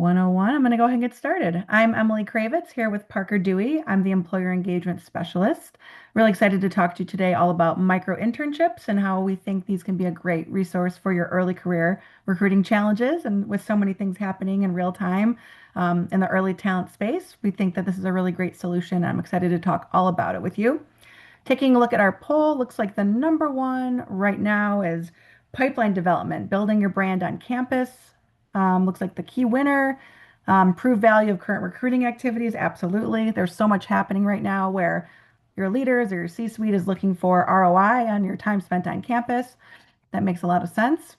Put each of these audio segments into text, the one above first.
101. I'm going to go ahead and get started. I'm Emily Kravitz here with Parker Dewey. I'm the Employer Engagement Specialist. Really excited to talk to you today all about micro-internships and how we think these can be a great resource for your early career recruiting challenges. And with so many things happening in real time in the early talent space, we think that this is a really great solution. I'm excited to talk all about it with you. Taking a look at our poll, looks like the number one right now is pipeline development, building your brand on campus. Looks like the key winner, prove value of current recruiting activities. Absolutely. There's so much happening right now where your leaders or your C-suite is looking for ROI on your time spent on campus. That makes a lot of sense.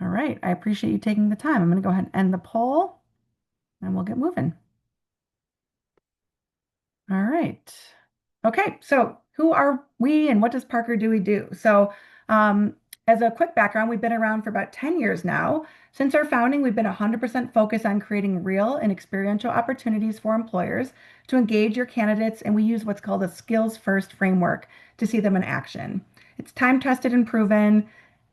All right. I appreciate you taking the time. I'm going to go ahead and end the poll and we'll get moving. All right. Okay, so who are we and what does Parker Dewey do? As a quick background, we've been around for about 10 years now. Since our founding, we've been 100% focused on creating real and experiential opportunities for employers to engage your candidates, and we use what's called a skills first framework to see them in action. It's time tested and proven.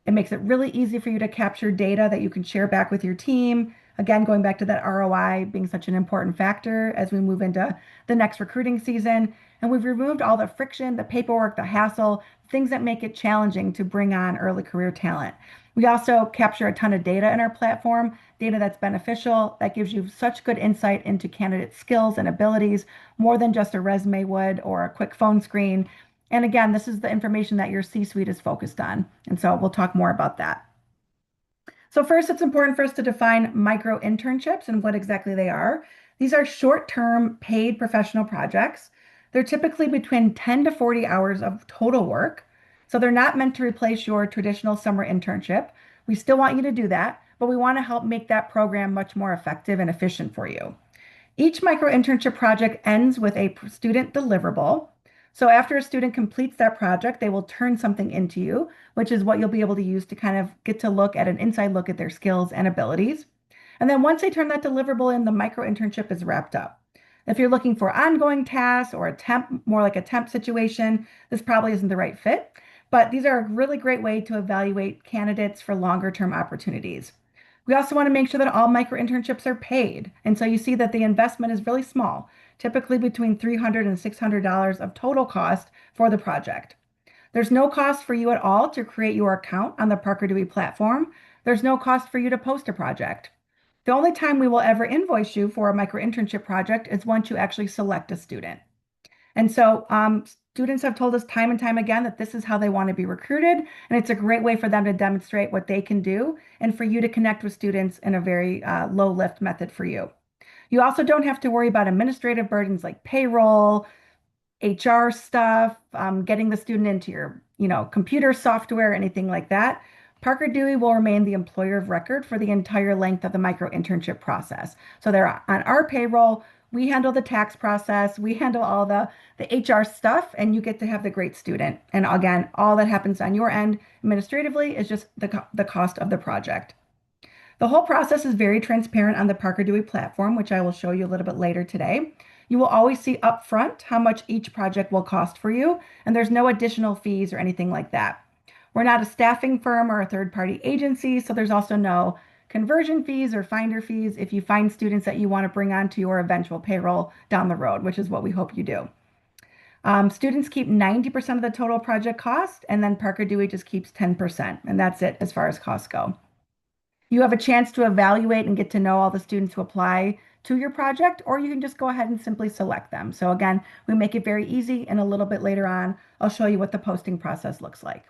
It makes it really easy for you to capture data that you can share back with your team. Again, going back to that ROI being such an important factor as we move into the next recruiting season. And we've removed all the friction, the paperwork, the hassle, things that make it challenging to bring on early career talent. We also capture a ton of data in our platform, data that's beneficial, that gives you such good insight into candidate skills and abilities, more than just a resume would or a quick phone screen. And again, this is the information that your C-suite is focused on. And so we'll talk more about that. So first, it's important for us to define micro-internships and what exactly they are. These are short-term paid professional projects. They're typically between 10 to 40 hours of total work. So they're not meant to replace your traditional summer internship. We still want you to do that, but we want to help make that program much more effective and efficient for you. Each micro-internship project ends with a student deliverable. So after a student completes that project, they will turn something into you, which is what you'll be able to use to kind of get to look at an inside look at their skills and abilities. And then once they turn that deliverable in, the micro-internship is wrapped up. If you're looking for ongoing tasks or a temp, more like a temp situation, this probably isn't the right fit. But these are a really great way to evaluate candidates for longer term opportunities. We also want to make sure that all micro-internships are paid. And so you see that the investment is really small, typically between $300 and $600 of total cost for the project. There's no cost for you at all to create your account on the Parker Dewey platform. There's no cost for you to post a project. The only time we will ever invoice you for a micro-internship project is once you actually select a student. And so students have told us time and time again that this is how they want to be recruited. And it's a great way for them to demonstrate what they can do and for you to connect with students in a very low lift method for you. You also don't have to worry about administrative burdens like payroll, HR stuff, getting the student into your, computer software, anything like that. Parker Dewey will remain the employer of record for the entire length of the micro-internship process. So they're on our payroll. We handle the tax process. We handle all the HR stuff, and you get to have the great student. And again, all that happens on your end administratively is just the cost of the project. The whole process is very transparent on the Parker Dewey platform, which I will show you a little bit later today. You will always see upfront how much each project will cost for you, and there's no additional fees or anything like that. We're not a staffing firm or a third-party agency, so there's also no conversion fees or finder fees if you find students that you want to bring onto your eventual payroll down the road, which is what we hope you do. Students keep 90% of the total project cost, and then Parker Dewey just keeps 10%, and that's it as far as costs go. You have a chance to evaluate and get to know all the students who apply to your project, or you can just go ahead and simply select them. So again, we make it very easy, and a little bit later on, I'll show you what the posting process looks like.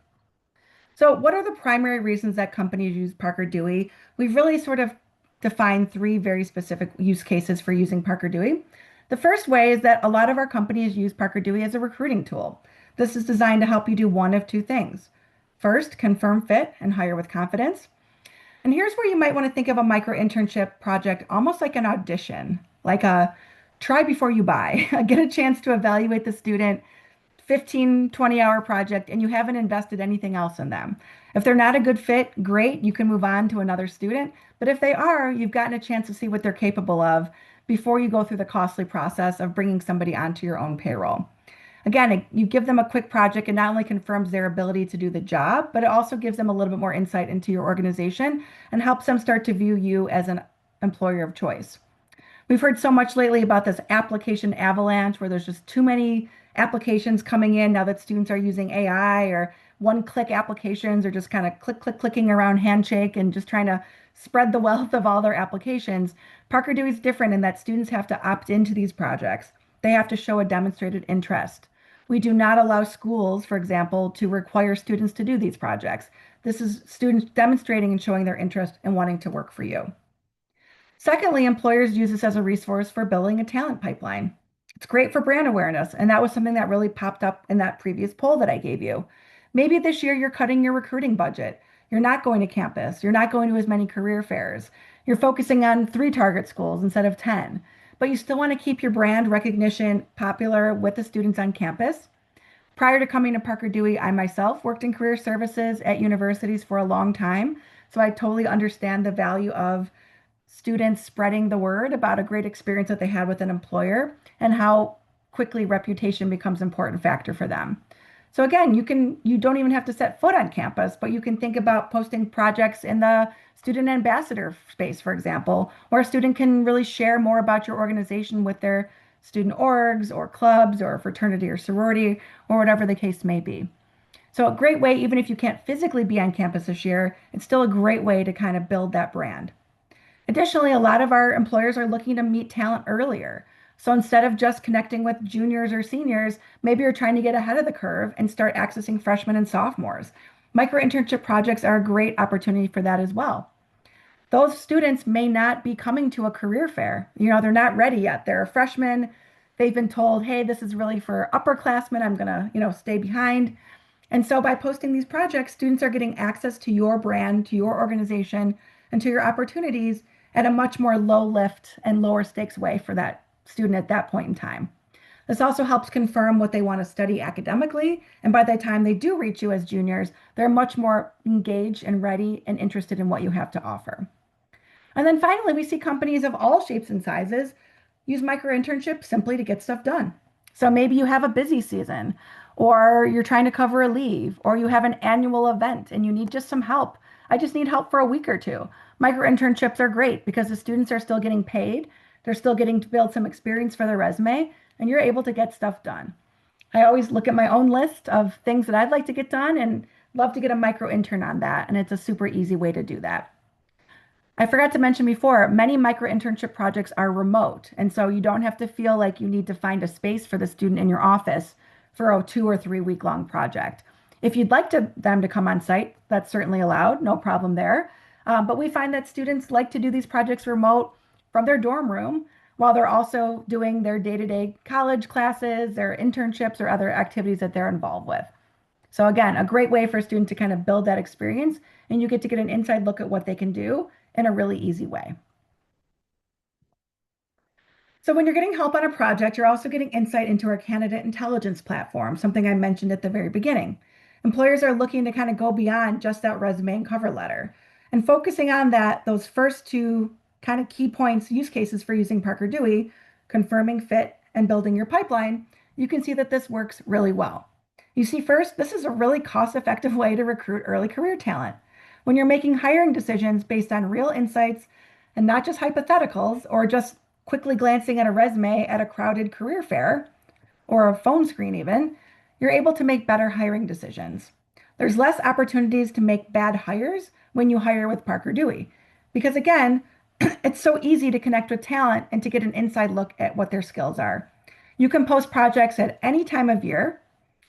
So what are the primary reasons that companies use Parker Dewey? We've really sort of defined three very specific use cases for using Parker Dewey. The first way is that a lot of our companies use Parker Dewey as a recruiting tool. This is designed to help you do one of two things. First, confirm fit and hire with confidence. And here's where you might want to think of a micro-internship project almost like an audition, like a try before you buy. Get a chance to evaluate the student, 15, 20-hour project, and you haven't invested anything else in them. If they're not a good fit, great, you can move on to another student. But if they are, you've gotten a chance to see what they're capable of before you go through the costly process of bringing somebody onto your own payroll. Again, you give them a quick project and not only confirms their ability to do the job, but it also gives them a little bit more insight into your organization and helps them start to view you as employer of choice. We've heard so much lately about this application avalanche where there's just too many applications coming in now that students are using AI or one-click applications or just kind of clicking around handshake and just trying to spread the wealth of all their applications. Parker Dewey is different in that students have to opt into these projects. They have to show a demonstrated interest. We do not allow schools, for example, to require students to do these projects. This is students demonstrating and showing their interest and wanting to work for you. Secondly, employers use this as a resource for building a talent pipeline. It's great for brand awareness, and that was something that really popped up in that previous poll that I gave you. Maybe this year you're cutting your recruiting budget. You're not going to campus. You're not going to as many career fairs. You're focusing on three target schools instead of 10. But you still want to keep your brand recognition popular with the students on campus. Prior to coming to Parker Dewey, I myself worked in career services at universities for a long time. So I totally understand the value of students spreading the word about a great experience that they had with an employer and how quickly reputation becomes an important factor for them. So again, you don't even have to set foot on campus, but you can think about posting projects in the student ambassador space, for example, where a student can really share more about your organization with their student orgs or clubs or fraternity or sorority or whatever the case may be. So a great way, even if you can't physically be on campus this year, it's still a great way to kind of build that brand. Additionally, a lot of our employers are looking to meet talent earlier. So instead of just connecting with juniors or seniors, maybe you're trying to get ahead of the curve and start accessing freshmen and sophomores. Micro-internship projects are a great opportunity for that as well. Those students may not be coming to a career fair. They're not ready yet. They're a freshman. They've been told, hey, this is really for upperclassmen. I'm going to, stay behind. And so by posting these projects, students are getting access to your brand, to your organization, and to your opportunities at a much more low lift and lower stakes way for that student at that point in time. This also helps confirm what they want to study academically. And by the time they do reach you as juniors, they're much more engaged and ready and interested in what you have to offer. And then finally, we see companies of all shapes and sizes use micro-internships simply to get stuff done. So maybe you have a busy season, or you're trying to cover a leave, or you have an annual event and you need just some help. I just need help for a week or two. Micro-internships are great because the students are still getting paid. They're still getting to build some experience for their resume, and you're able to get stuff done. I always look at my own list of things that I'd like to get done and love to get a micro intern on that. And it's a super easy way to do that. I forgot to mention before, many micro-internship projects are remote, and so you don't have to feel like you need to find a space for the student in your office for a 2 or 3 week long project. If you'd like them to come on site, that's certainly allowed, no problem there. But we find that students like to do these projects remote from their dorm room while they're also doing their day-to-day college classes, their internships, or other activities that they're involved with. So again, a great way for a student to kind of build that experience, and you get to get an inside look at what they can do in a really easy way. So when you're getting help on a project, you're also getting insight into our candidate intelligence platform, something I mentioned at the very beginning. Employers are looking to kind of go beyond just that resume and cover letter. And focusing on those first two kind of key points, use cases for using Parker Dewey, confirming fit and building your pipeline, you can see that this works really well. You see, first, this is a really cost-effective way to recruit early career talent. When you're making hiring decisions based on real insights and not just hypotheticals or just quickly glancing at a resume at a crowded career fair or a phone screen even, you're able to make better hiring decisions. There's less opportunities to make bad hires when you hire with Parker Dewey. Because again, it's so easy to connect with talent and to get an inside look at what their skills are. You can post projects at any time of year.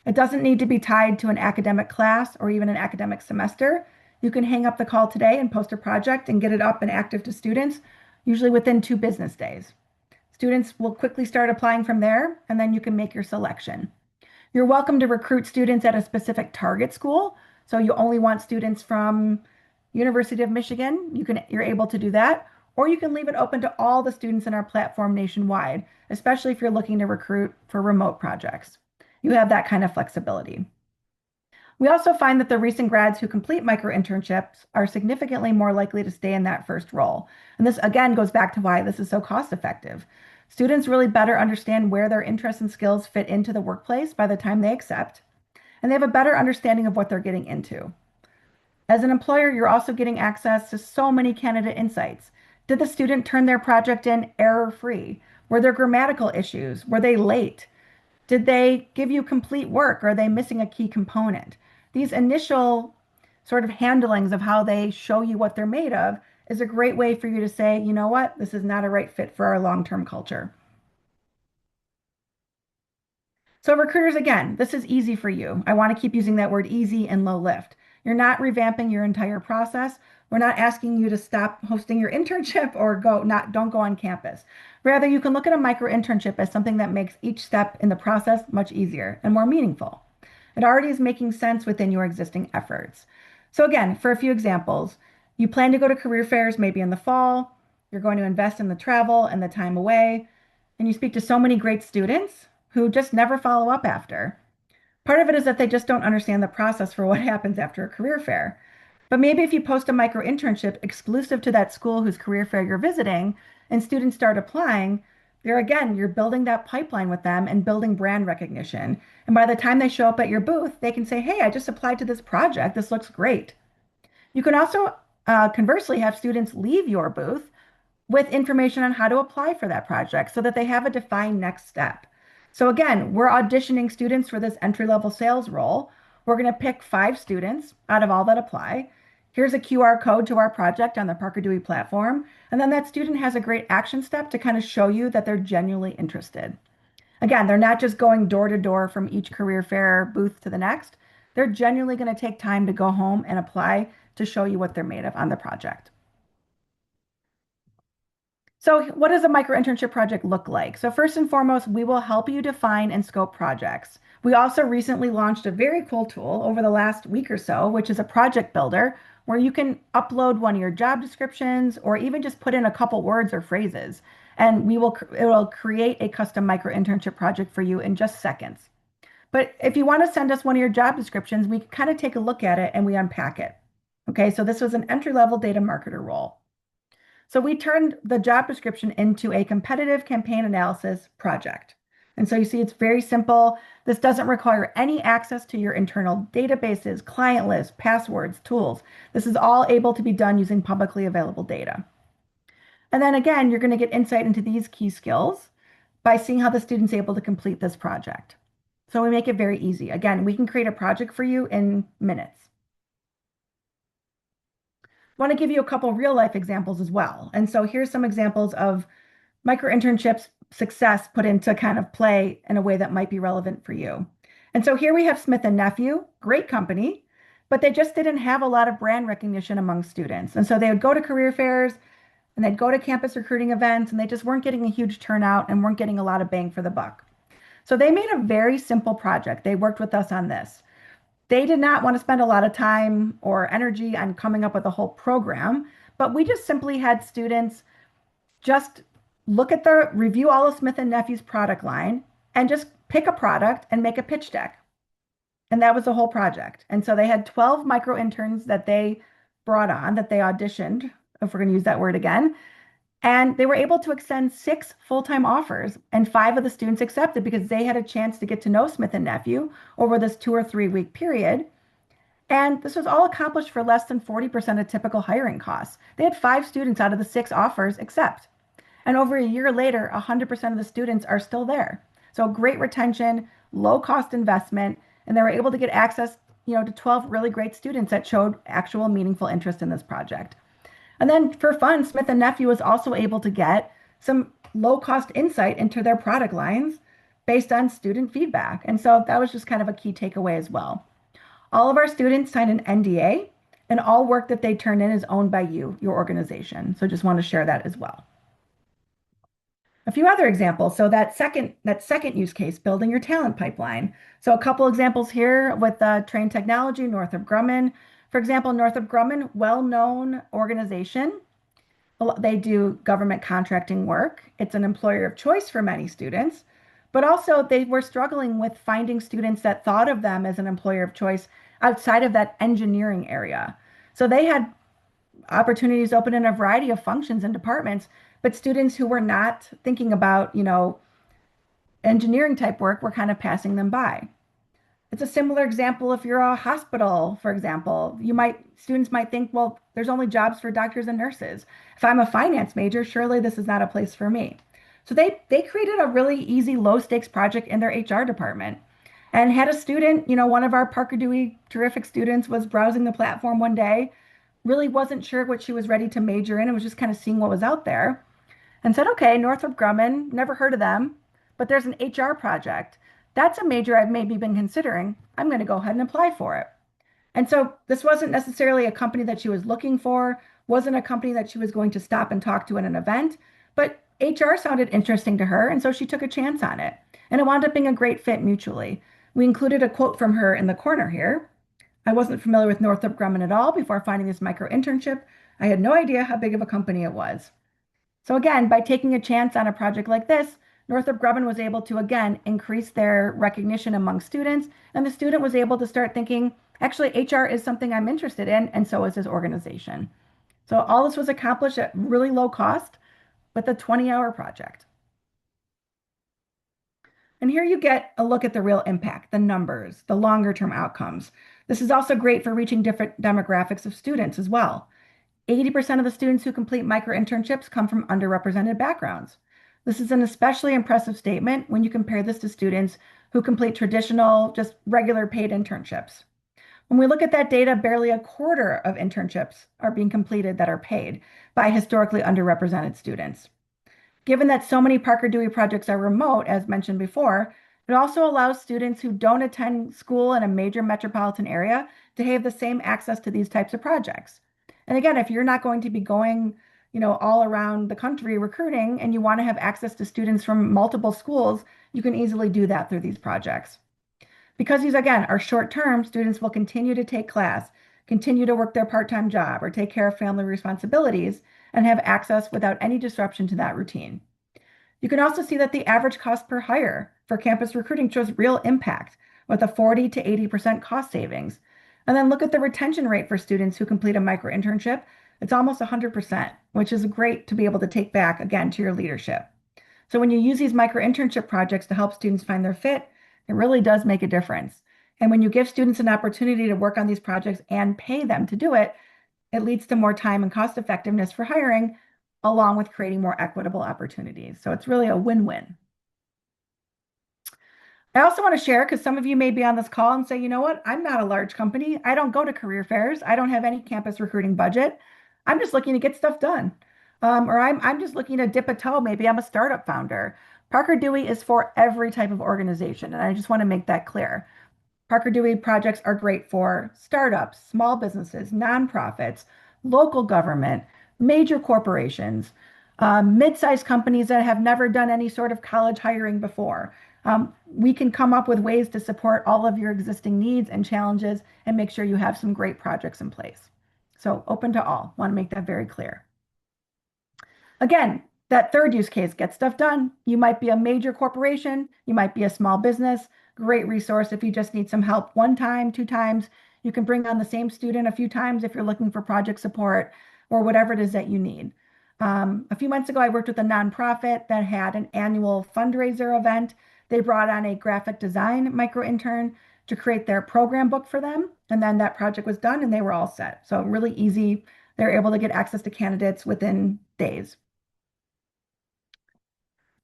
It doesn't need to be tied to an academic class or even an academic semester. You can hang up the call today and post a project and get it up and active to students, usually within 2 business days. Students will quickly start applying from there, and then you can make your selection. You're welcome to recruit students at a specific target school. So you only want students from University of Michigan, you're able to do that. Or you can leave it open to all the students in our platform nationwide, especially if you're looking to recruit for remote projects. You have that kind of flexibility. We also find that the recent grads who complete micro-internships are significantly more likely to stay in that first role. And this again goes back to why this is so cost effective. Students really better understand where their interests and skills fit into the workplace by the time they accept, and they have a better understanding of what they're getting into. As an employer, you're also getting access to so many candidate insights. Did the student turn their project in error-free? Were there grammatical issues? Were they late? Did they give you complete work? Are they missing a key component? These initial sort of handlings of how they show you what they're made of is a great way for you to say, you know what, this is not a right fit for our long-term culture. So recruiters, again, this is easy for you. I want to keep using that word easy and low lift. You're not revamping your entire process. We're not asking you to stop hosting your internship or don't go on campus. Rather, you can look at a micro internship as something that makes each step in the process much easier and more meaningful. It already is making sense within your existing efforts. So again, for a few examples, you plan to go to career fairs maybe in the fall. You're going to invest in the travel and the time away, and you speak to so many great students who just never follow up after. Part of it is that they just don't understand the process for what happens after a career fair. But maybe if you post a micro internship exclusive to that school whose career fair you're visiting and students start applying, there again, you're building that pipeline with them and building brand recognition. And by the time they show up at your booth, they can say, hey, I just applied to this project. This looks great. You can also conversely have students leave your booth with information on how to apply for that project so that they have a defined next step. So again, we're auditioning students for this entry-level sales role. We're going to pick 5 students out of all that apply. Here's a QR code to our project on the Parker Dewey platform. And then that student has a great action step to kind of show you that they're genuinely interested. Again, they're not just going door to door from each career fair booth to the next. They're genuinely going to take time to go home and apply to show you what they're made of on the project. So what does a micro internship project look like? So first and foremost, we will help you define and scope projects. We also recently launched a very cool tool over the last week or so, which is a project builder where you can upload one of your job descriptions or even just put in a couple words or phrases. And it will create a custom micro internship project for you in just seconds. But if you want to send us one of your job descriptions, we kind of take a look at it and we unpack it. Okay, so this was an entry-level data marketer role. So we turned the job description into a competitive campaign analysis project. And so you see, it's very simple. This doesn't require any access to your internal databases, client lists, passwords, tools. This is all able to be done using publicly available data. And then again, you're going to get insight into these key skills by seeing how the student's able to complete this project. So we make it very easy. Again, we can create a project for you in minutes. I want to give you a couple real life examples as well. And so here's some examples of micro internships success put into kind of play in a way that might be relevant for you. And so here we have Smith and Nephew, great company, but they just didn't have a lot of brand recognition among students. And so they would go to career fairs and they'd go to campus recruiting events and they just weren't getting a huge turnout and weren't getting a lot of bang for the buck. So they made a very simple project. They worked with us on this. They did not want to spend a lot of time or energy on coming up with a whole program, but we just simply had students just review all of Smith and Nephew's product line and just pick a product and make a pitch deck. And that was the whole project. And so they had 12 micro interns that they brought on, that they auditioned, if we're going to use that word again. And they were able to extend 6 full-time offers, and 5 of the students accepted because they had a chance to get to know Smith and Nephew over this 2 or 3 week period. And this was all accomplished for less than 40% of typical hiring costs. They had 5 students out of the 6 offers accept. And over a year later, 100% of the students are still there. So great retention, low cost investment, and they were able to get access, to 12 really great students that showed actual meaningful interest in this project. And then for fun, Smith and Nephew was also able to get some low cost insight into their product lines based on student feedback. And so that was just kind of a key takeaway as well. All of our students signed an NDA, and all work that they turn in is owned by you, your organization. So just want to share that as well. A few other examples. So that second use case, building your talent pipeline. So a couple examples here with Train Technology, Northrop Grumman. For example, Northrop Grumman, well-known organization. They do government contracting work. It's an employer of choice for many students, but also they were struggling with finding students that thought of them as an employer of choice outside of that engineering area. So they had opportunities open in a variety of functions and departments, but students who were not thinking about, engineering type work were kind of passing them by. It's a similar example if you're a hospital, for example. Students might think, well, there's only jobs for doctors and nurses. If I'm a finance major, surely this is not a place for me. So they created a really easy low stakes project in their HR department and had a student, one of our Parker Dewey terrific students was browsing the platform one day, really wasn't sure what she was ready to major in and was just kind of seeing what was out there and said, okay, Northrop Grumman, never heard of them, but there's an HR project. That's a major I've maybe been considering. I'm going to go ahead and apply for it. And so this wasn't necessarily a company that she was looking for, wasn't a company that she was going to stop and talk to at an event, but HR sounded interesting to her, and so she took a chance on it. And it wound up being a great fit mutually. We included a quote from her in the corner here. I wasn't familiar with Northrop Grumman at all before finding this micro internship. I had no idea how big of a company it was. So again, by taking a chance on a project like this, Northrop Grumman was able to again increase their recognition among students, and the student was able to start thinking, actually, HR is something I'm interested in, and so is this organization. So all this was accomplished at really low cost with a 20-hour project. And here you get a look at the real impact, the numbers, the longer term outcomes. This is also great for reaching different demographics of students as well. 80% of the students who complete micro internships come from underrepresented backgrounds. This is an especially impressive statement when you compare this to students who complete traditional, just regular paid internships. When we look at that data, barely a quarter of internships are being completed that are paid by historically underrepresented students. Given that so many Parker Dewey projects are remote, as mentioned before, it also allows students who don't attend school in a major metropolitan area to have the same access to these types of projects. And again, if you're not going to be going, all around the country recruiting and you want to have access to students from multiple schools, you can easily do that through these projects. Because these, again, are short term, students will continue to take class, continue to work their part time job, or take care of family responsibilities and have access without any disruption to that routine. You can also see that the average cost per hire for campus recruiting shows real impact with a 40 to 80% cost savings. And then look at the retention rate for students who complete a micro internship. It's almost 100%, which is great to be able to take back again to your leadership. So when you use these micro internship projects to help students find their fit, it really does make a difference. And when you give students an opportunity to work on these projects and pay them to do it, it leads to more time and cost effectiveness for hiring, along with creating more equitable opportunities. So it's really a win-win. I also want to share because some of you may be on this call and say, you know what, I'm not a large company. I don't go to career fairs. I don't have any campus recruiting budget. I'm just looking to get stuff done. Or I'm just looking to dip a toe. Maybe I'm a startup founder. Parker Dewey is for every type of organization. And I just want to make that clear. Parker Dewey projects are great for startups, small businesses, nonprofits, local government, major corporations, mid-sized companies that have never done any sort of college hiring before. We can come up with ways to support all of your existing needs and challenges and make sure you have some great projects in place. So open to all. Want to make that very clear. Again, that third use case, get stuff done. You might be a major corporation, you might be a small business, great resource if you just need some help one time, two times. You can bring on the same student a few times if you're looking for project support or whatever it is that you need. A few months ago, I worked with a nonprofit that had an annual fundraiser event. They brought on a graphic design micro intern to create their program book for them. And then that project was done and they were all set. So really easy. They're able to get access to candidates within days.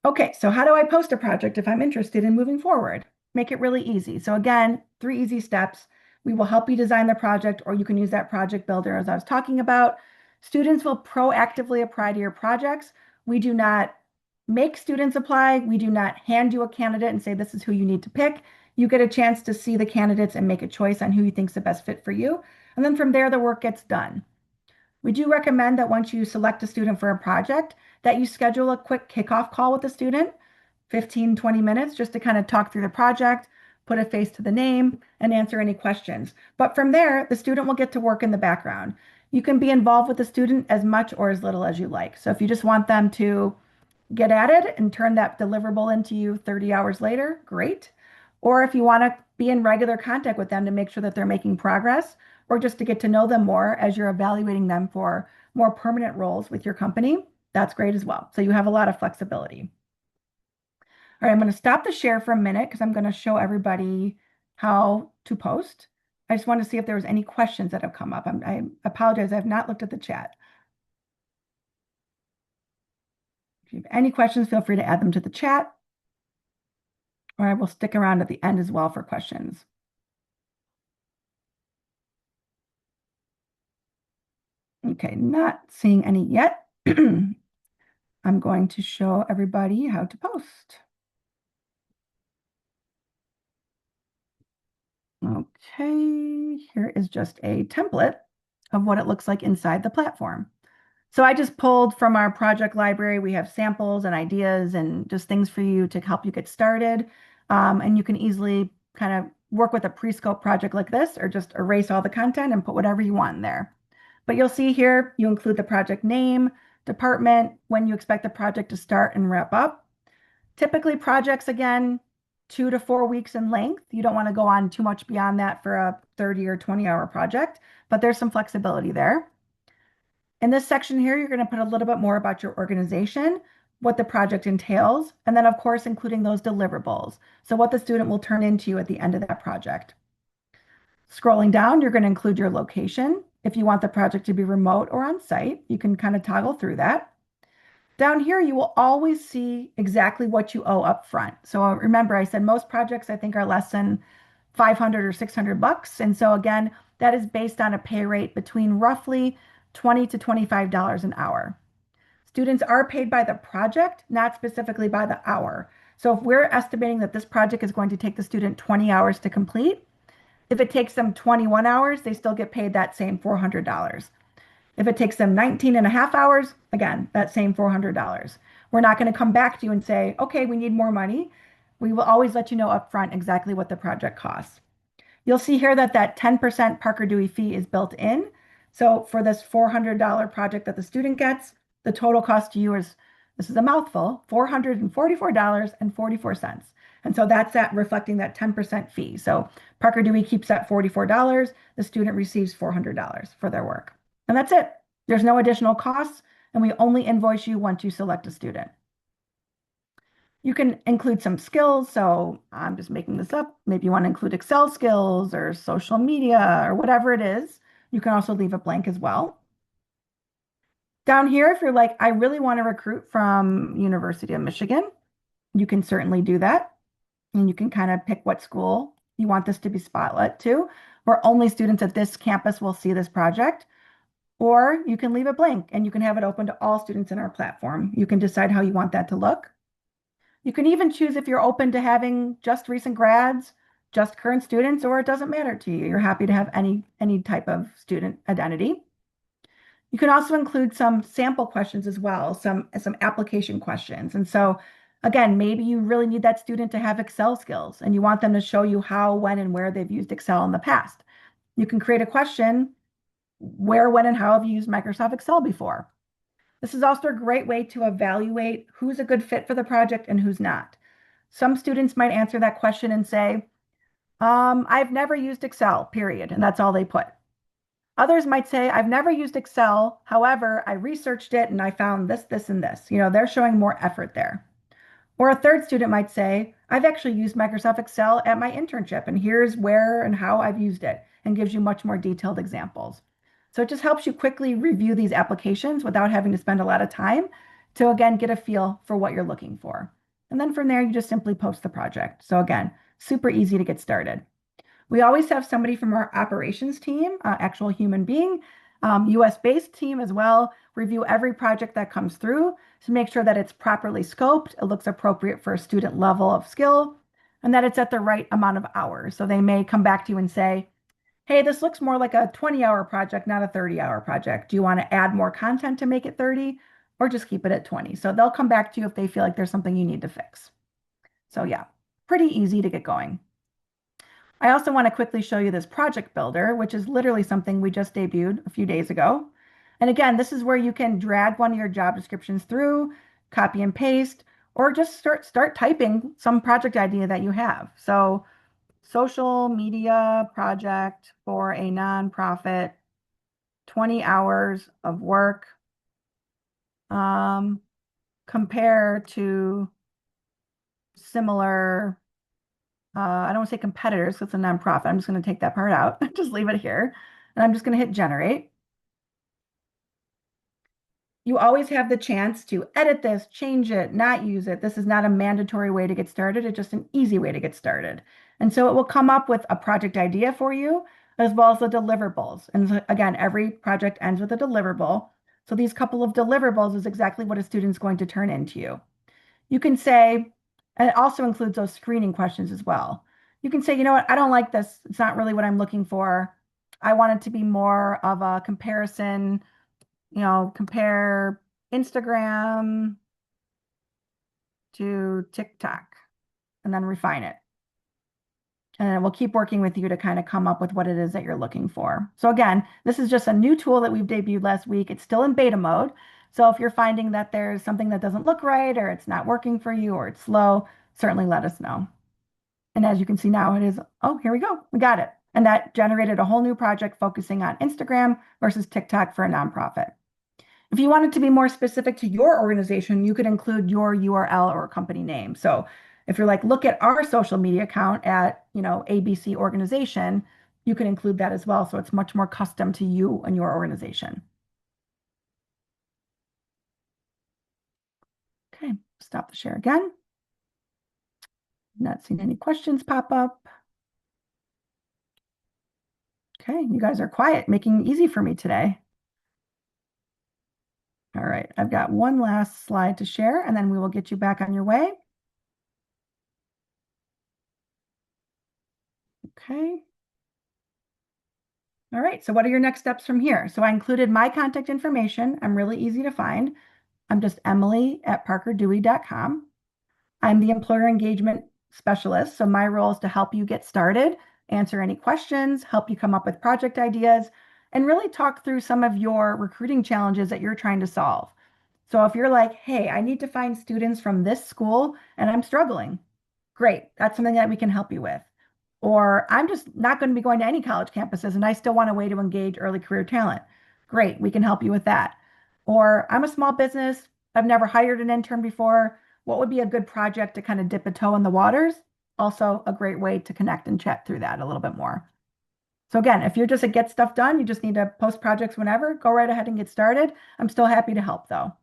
Okay, so how do I post a project if I'm interested in moving forward? Make it really easy. So again, 3 easy steps. We will help you design the project, or you can use that project builder as I was talking about. Students will proactively apply to your projects. We do not make students apply. We do not hand you a candidate and say, this is who you need to pick. You get a chance to see the candidates and make a choice on who you think is the best fit for you. And then from there, the work gets done. We do recommend that once you select a student for a project, that you schedule a quick kickoff call with the student, 15, 20 minutes, just to kind of talk through the project, put a face to the name, and answer any questions. But from there, the student will get to work in the background. You can be involved with the student as much or as little as you like. So if you just want them to get at it and turn that deliverable into you 30 hours later, great. Or if you want to be in regular contact with them to make sure that they're making progress, or just to get to know them more as you're evaluating them for more permanent roles with your company, that's great as well. So you have a lot of flexibility. All right, I'm going to stop the share for a minute because I'm going to show everybody how to post. I just want to see if there was any questions that have come up. I apologize, I have not looked at the chat. If you have any questions, feel free to add them to the chat, or I will stick around at the end as well for questions. Okay, not seeing any yet. I'm going to show everybody how to post. Okay, here is just a template of what it looks like inside the platform. So I just pulled from our project library. We have samples and ideas and just things for you to help you get started. And you can easily kind of work with a pre-scope project like this, or just erase all the content and put whatever you want in there. But you'll see here, you include the project name, department, when you expect the project to start and wrap up. Typically projects, again, 2 to 4 weeks in length. You don't want to go on too much beyond that for a 30 or 20-hour project, but there's some flexibility there. In this section here, you're going to put a little bit more about your organization, what the project entails, and then of course, including those deliverables. So what the student will turn into you at the end of that project. Scrolling down, you're going to include your location. If you want the project to be remote or on site, you can kind of toggle through that. Down here, you will always see exactly what you owe up front. So remember, I said most projects I think are less than 500 or 600 bucks. And so again, that is based on a pay rate between roughly $20 to $25 an hour. Students are paid by the project, not specifically by the hour. So if we're estimating that this project is going to take the student 20 hours to complete, if it takes them 21 hours, they still get paid that same $400. If it takes them 19 and a half hours, again, that same $400. We're not going to come back to you and say, okay, we need more money. We will always let you know upfront exactly what the project costs. You'll see here that that 10% Parker Dewey fee is built in. So for this $400 project that the student gets, the total cost to you is, this is a mouthful, $444.44. And so that's that reflecting that 10% fee. So Parker Dewey keeps that $44. The student receives $400 for their work. And that's it. There's no additional costs, and we only invoice you once you select a student. You can include some skills. So I'm just making this up. Maybe you want to include Excel skills or social media or whatever it is. You can also leave it blank as well. Down here, if you're like, I really want to recruit from University of Michigan, you can certainly do that. And you can kind of pick what school you want this to be spotlit to, where only students at this campus will see this project. Or you can leave it blank and you can have it open to all students in our platform. You can decide how you want that to look. You can even choose if you're open to having just recent grads, just current students, or it doesn't matter to you. You're happy to have any type of student identity. You can also include some sample questions as well, some application questions. And so again, maybe you really need that student to have Excel skills and you want them to show you how, when, and where they've used Excel in the past. You can create a question, where, when, and how have you used Microsoft Excel before? This is also a great way to evaluate who's a good fit for the project and who's not. Some students might answer that question and say, I've never used Excel, period. And that's all they put. Others might say, I've never used Excel. However, I researched it and I found this, this, and this. You know, they're showing more effort there. Or a third student might say, I've actually used Microsoft Excel at my internship, and here's where and how I've used it, and gives you much more detailed examples. So it just helps you quickly review these applications without having to spend a lot of time to, again, get a feel for what you're looking for. And then from there, you just simply post the project. So again, super easy to get started. We always have somebody from our operations team, actual human being, US-based team as well, review every project that comes through to make sure that it's properly scoped, it looks appropriate for a student level of skill, and that it's at the right amount of hours. So they may come back to you and say, hey, this looks more like a 20-hour project, not a 30-hour project. Do you want to add more content to make it 30 or just keep it at 20? So they'll come back to you if they feel like there's something you need to fix. So yeah, pretty easy to get going. I also want to quickly show you this project builder, which is literally something we just debuted a few days ago. And again, this is where you can drag one of your job descriptions through, copy and paste, or just start typing some project idea that you have. So social media project for a nonprofit, 20 hours of work, compare to similar I don't want to say competitors, 'cause it's a nonprofit. I'm just going to take that part out. Just leave it here. And I'm just going to hit generate. You always have the chance to edit this, change it, not use it. This is not a mandatory way to get started. It's just an easy way to get started. And so it will come up with a project idea for you, as well as the deliverables. And again, every project ends with a deliverable. So these couple of deliverables is exactly what a student's going to turn into you. You can say, and it also includes those screening questions as well. You can say, you know what, I don't like this. It's not really what I'm looking for. I want it to be more of a comparison, compare Instagram to TikTok and then refine it. And we'll keep working with you to kind of come up with what it is that you're looking for. So again, this is just a new tool that we've debuted last week. It's still in beta mode. So if you're finding that there's something that doesn't look right or it's not working for you or it's slow, certainly let us know. And as you can see now, it is, oh, here we go. We got it. And that generated a whole new project focusing on Instagram versus TikTok for a nonprofit. If you want it to be more specific to your organization, you could include your URL or company name. So if you're like, look at our social media account at, ABC organization, you can include that as well. So it's much more custom to you and your organization. Okay, stop the share again. Not seeing any questions pop up. Okay, you guys are quiet, making it easy for me today. All right, I've got one last slide to share, and then we will get you back on your way. Okay. All right, so what are your next steps from here? So I included my contact information. I'm really easy to find. I'm just Emily@parkerdewey.com. I'm the employer engagement specialist. So my role is to help you get started, answer any questions, help you come up with project ideas, and really talk through some of your recruiting challenges that you're trying to solve. So if you're like, hey, I need to find students from this school and I'm struggling, great. That's something that we can help you with. Or I'm just not going to be going to any college campuses and I still want a way to engage early career talent. Great, we can help you with that. Or I'm a small business, I've never hired an intern before. What would be a good project to kind of dip a toe in the waters? Also, a great way to connect and chat through that a little bit more. So, again, if you're just a get stuff done, you just need to post projects whenever, go right ahead and get started. I'm still happy to help though.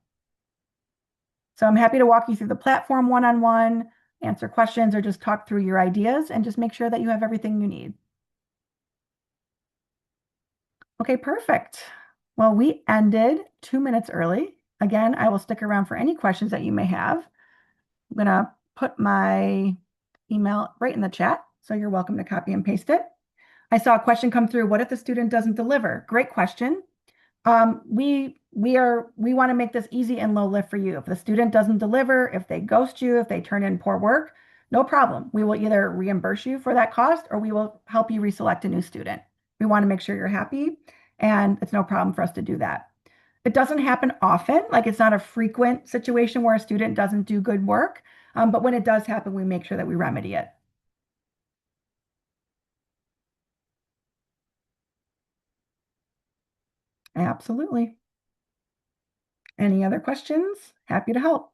So, I'm happy to walk you through the platform one on one, answer questions, or just talk through your ideas and just make sure that you have everything you need. Okay, perfect. Well, we ended 2 minutes early. Again, I will stick around for any questions that you may have. I'm going to put my email right in the chat, so you're welcome to copy and paste it. I saw a question come through. What if the student doesn't deliver? Great question. We want to make this easy and low lift for you. If the student doesn't deliver, if they ghost you, if they turn in poor work, no problem. We will either reimburse you for that cost or we will help you reselect a new student. We want to make sure you're happy, and it's no problem for us to do that. It doesn't happen often, like it's not a frequent situation where a student doesn't do good work, but when it does happen, we make sure that we remedy it. Absolutely. Any other questions? Happy to help.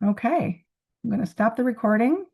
Okay, I'm going to stop the recording.